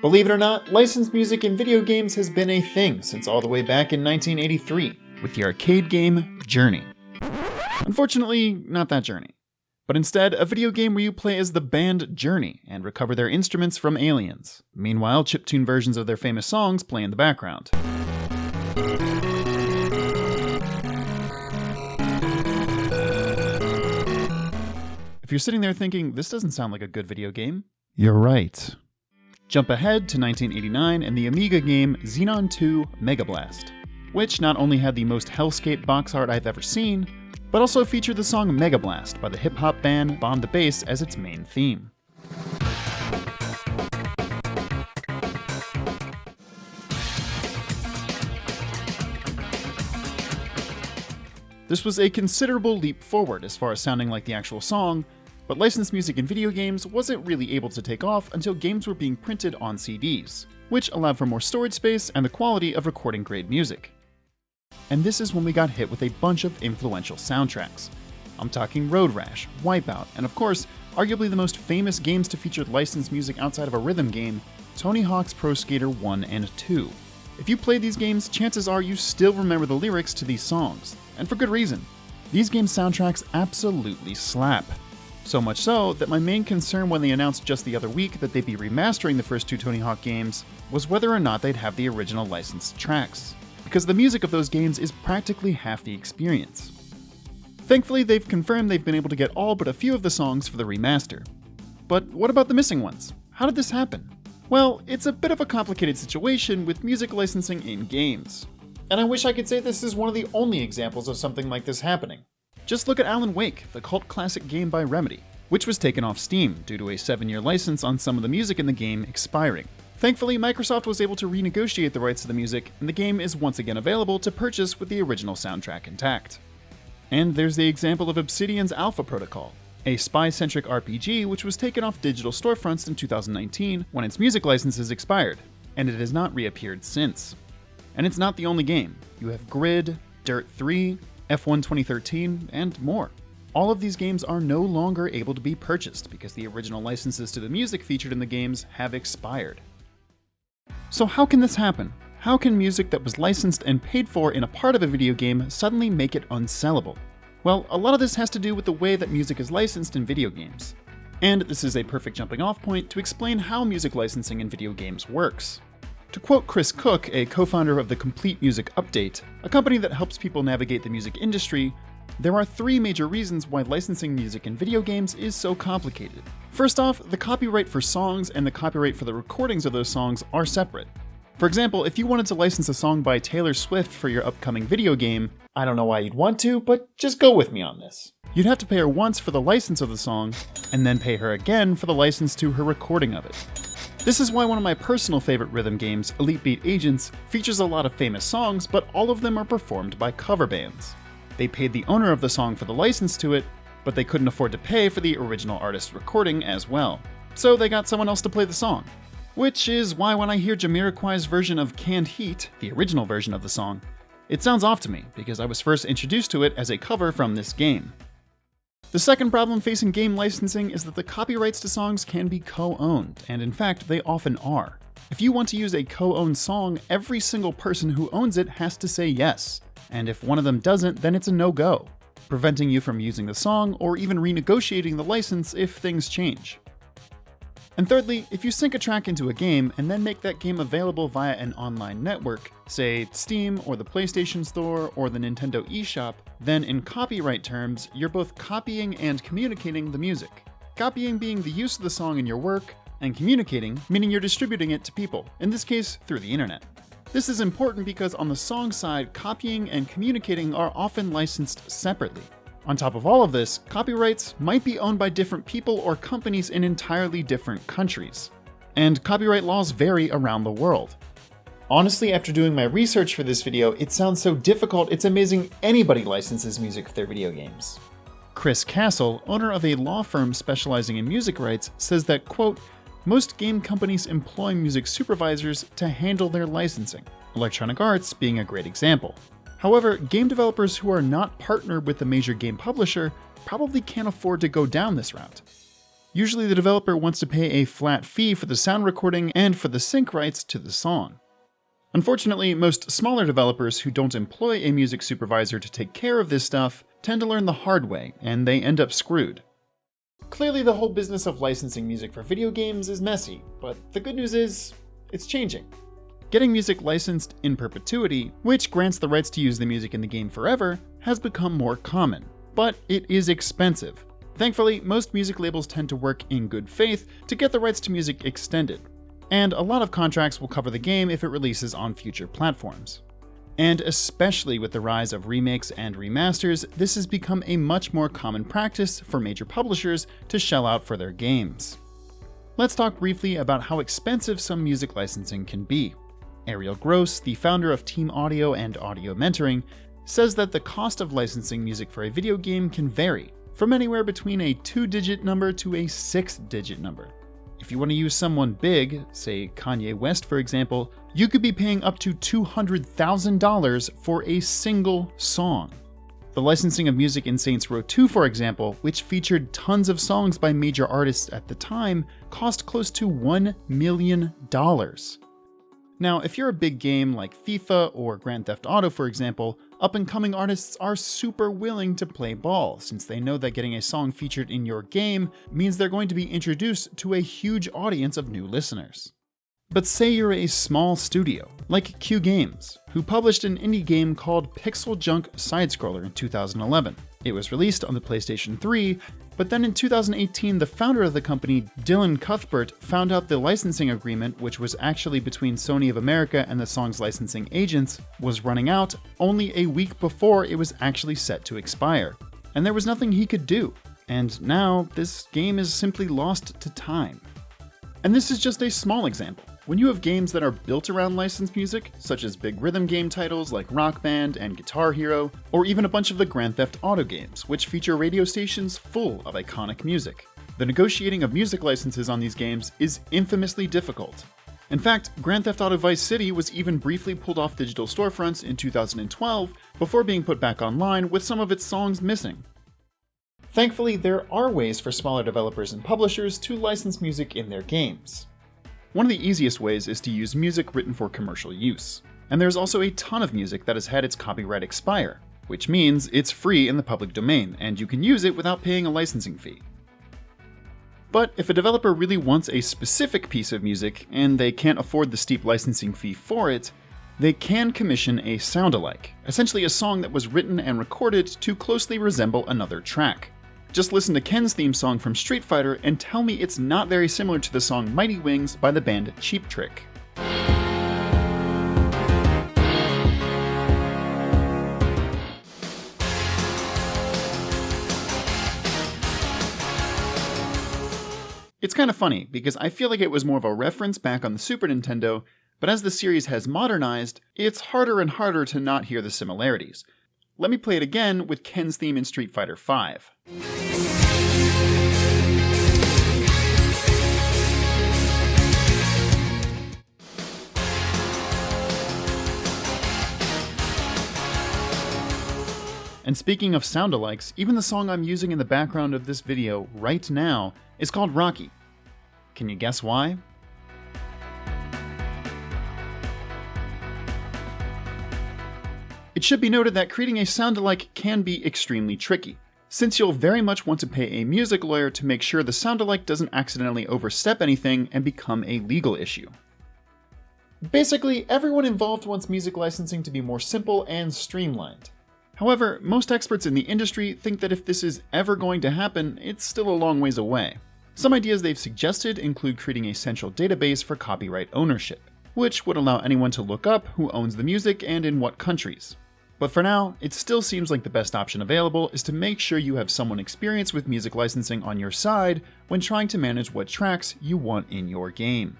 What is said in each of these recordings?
Believe it or not, licensed music in video games has been a thing since all the way back in 1983, with the arcade game Journey. Unfortunately, not that Journey, but instead a video game where you play as the band Journey and recover their instruments from aliens. Meanwhile, chiptune versions of their famous songs play in the background. If you're sitting there thinking, this doesn't sound like a good video game, you're right. Jump ahead to 1989 and the Amiga game Xenon 2 Mega Blast, which not only had the most hellscape box art I've ever seen, but also featured the song Mega Blast by the hip-hop band Bomb the Bass as its main theme. This was a considerable leap forward as far as sounding like the actual song, but licensed music in video games wasn't really able to take off until games were being printed on CDs, which allowed for more storage space and the quality of recording-grade music. And this is when we got hit with a bunch of influential soundtracks. I'm talking Road Rash, Wipeout, and of course, arguably the most famous games to feature licensed music outside of a rhythm game, Tony Hawk's Pro Skater 1 and 2. If you played these games, chances are you still remember the lyrics to these songs, and for good reason. These games' soundtracks absolutely slap. So much so that my main concern when they announced just the other week that they'd be remastering the first two Tony Hawk games was whether or not they'd have the original licensed tracks, because the music of those games is practically half the experience. Thankfully, they've confirmed they've been able to get all but a few of the songs for the remaster. But what about the missing ones? How did this happen? Well, it's a bit of a complicated situation with music licensing in games. And I wish I could say this is one of the only examples of something like this happening. Just look at Alan Wake, the cult classic game by Remedy, which was taken off Steam due to a 7-year license on some of the music in the game expiring. Thankfully, Microsoft was able to renegotiate the rights to the music, and the game is once again available to purchase with the original soundtrack intact. And there's the example of Obsidian's Alpha Protocol, a spy-centric RPG which was taken off digital storefronts in 2019 when its music licenses expired, and it has not reappeared since. And it's not the only game. You have Grid, Dirt 3, F1 2013, and more. All of these games are no longer able to be purchased because the original licenses to the music featured in the games have expired. So how can this happen? How can music that was licensed and paid for in a part of a video game suddenly make it unsellable? Well, a lot of this has to do with the way that music is licensed in video games. And this is a perfect jumping off point to explain how music licensing in video games works. To quote Chris Cook, a co-founder of the Complete Music Update, a company that helps people navigate the music industry, there are 3 major reasons why licensing music in video games is so complicated. First off, the copyright for songs and the copyright for the recordings of those songs are separate. For example, if you wanted to license a song by Taylor Swift for your upcoming video game, I don't know why you'd want to, but just go with me on this. You'd have to pay her once for the license of the song, and then pay her again for the license to her recording of it. This is why one of my personal favorite rhythm games, Elite Beat Agents, features a lot of famous songs, but all of them are performed by cover bands. They paid the owner of the song for the license to it, but they couldn't afford to pay for the original artist's recording as well. So they got someone else to play the song. Which is why when I hear Jamiroqui's version of Canned Heat, the original version of the song, it sounds off to me because I was first introduced to it as a cover from this game. The second problem facing game licensing is that the copyrights to songs can be co-owned, and in fact, they often are. If you want to use a co-owned song, every single person who owns it has to say yes, and if one of them doesn't, then it's a no-go, preventing you from using the song or even renegotiating the license if things change. And thirdly, if you sync a track into a game and then make that game available via an online network, say Steam or the PlayStation Store or the Nintendo eShop, then in copyright terms, you're both copying and communicating the music. Copying being the use of the song in your work, and communicating meaning you're distributing it to people, in this case through the internet. This is important because on the song side, copying and communicating are often licensed separately. On top of all of this, copyrights might be owned by different people or companies in entirely different countries. And copyright laws vary around the world. Honestly, after doing my research for this video, it sounds so difficult it's amazing anybody licenses music for their video games. Chris Castle, owner of a law firm specializing in music rights, says that, quote, most game companies employ music supervisors to handle their licensing, Electronic Arts being a great example. However, game developers who are not partnered with a major game publisher probably can't afford to go down this route. Usually the developer wants to pay a flat fee for the sound recording and for the sync rights to the song. Unfortunately, most smaller developers who don't employ a music supervisor to take care of this stuff tend to learn the hard way, and they end up screwed. Clearly, the whole business of licensing music for video games is messy, but the good news is, it's changing. Getting music licensed in perpetuity, which grants the rights to use the music in the game forever, has become more common, but it is expensive. Thankfully, most music labels tend to work in good faith to get the rights to music extended, and a lot of contracts will cover the game if it releases on future platforms. And especially with the rise of remakes and remasters, this has become a much more common practice for major publishers to shell out for their games. Let's talk briefly about how expensive some music licensing can be. Ariel Gross, the founder of Team Audio and Audio Mentoring, says that the cost of licensing music for a video game can vary, from anywhere between a 2-digit number to a 6-digit number. If you want to use someone big, say Kanye West for example, you could be paying up to $200,000 for a single song. The licensing of music in Saints Row 2, for example, which featured tons of songs by major artists at the time, cost close to $1 million. Now, if you're a big game like FIFA or Grand Theft Auto, for example, up-and-coming artists are super willing to play ball, since they know that getting a song featured in your game means they're going to be introduced to a huge audience of new listeners. But say you're a small studio, like Q Games, who published an indie game called Pixel Junk Sidescroller in 2011. It was released on the PlayStation 3, but then in 2018 the founder of the company, Dylan Cuthbert, found out the licensing agreement, which was actually between Sony of America and the song's licensing agents, was running out only a week before it was actually set to expire. And there was nothing he could do. And now this game is simply lost to time. And this is just a small example. When you have games that are built around licensed music, such as big rhythm game titles like Rock Band and Guitar Hero, or even a bunch of the Grand Theft Auto games, which feature radio stations full of iconic music, the negotiating of music licenses on these games is infamously difficult. In fact, Grand Theft Auto Vice City was even briefly pulled off digital storefronts in 2012 before being put back online with some of its songs missing. Thankfully, there are ways for smaller developers and publishers to license music in their games. One of the easiest ways is to use music written for commercial use. And there's also a ton of music that has had its copyright expire, which means it's free in the public domain, and you can use it without paying a licensing fee. But if a developer really wants a specific piece of music, and they can't afford the steep licensing fee for it, they can commission a sound-alike, essentially a song that was written and recorded to closely resemble another track. Just listen to Ken's theme song from Street Fighter and tell me it's not very similar to the song Mighty Wings by the band Cheap Trick. It's kind of funny, because I feel like it was more of a reference back on the Super Nintendo, but as the series has modernized, it's harder and harder to not hear the similarities. Let me play it again with Ken's theme in Street Fighter V. And speaking of sound-alikes, even the song I'm using in the background of this video right now is called Rocky. Can you guess why? It should be noted that creating a sound-alike can be extremely tricky, since you'll very much want to pay a music lawyer to make sure the sound-alike doesn't accidentally overstep anything and become a legal issue. Basically, everyone involved wants music licensing to be more simple and streamlined. However, most experts in the industry think that if this is ever going to happen, it's still a long ways away. Some ideas they've suggested include creating a central database for copyright ownership, which would allow anyone to look up who owns the music and in what countries. But for now, it still seems like the best option available is to make sure you have someone experienced with music licensing on your side when trying to manage what tracks you want in your game.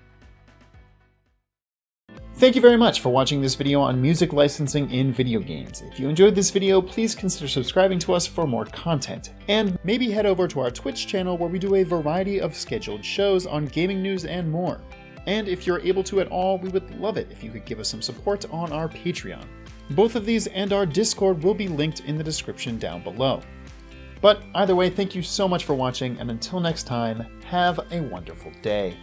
Thank you very much for watching this video on music licensing in video games. If you enjoyed this video, please consider subscribing to us for more content. And maybe head over to our Twitch channel where we do a variety of scheduled shows on gaming news and more. And if you're able to at all, we would love it if you could give us some support on our Patreon. Both of these and our Discord will be linked in the description down below. But either way, thank you so much for watching, and until next time, have a wonderful day.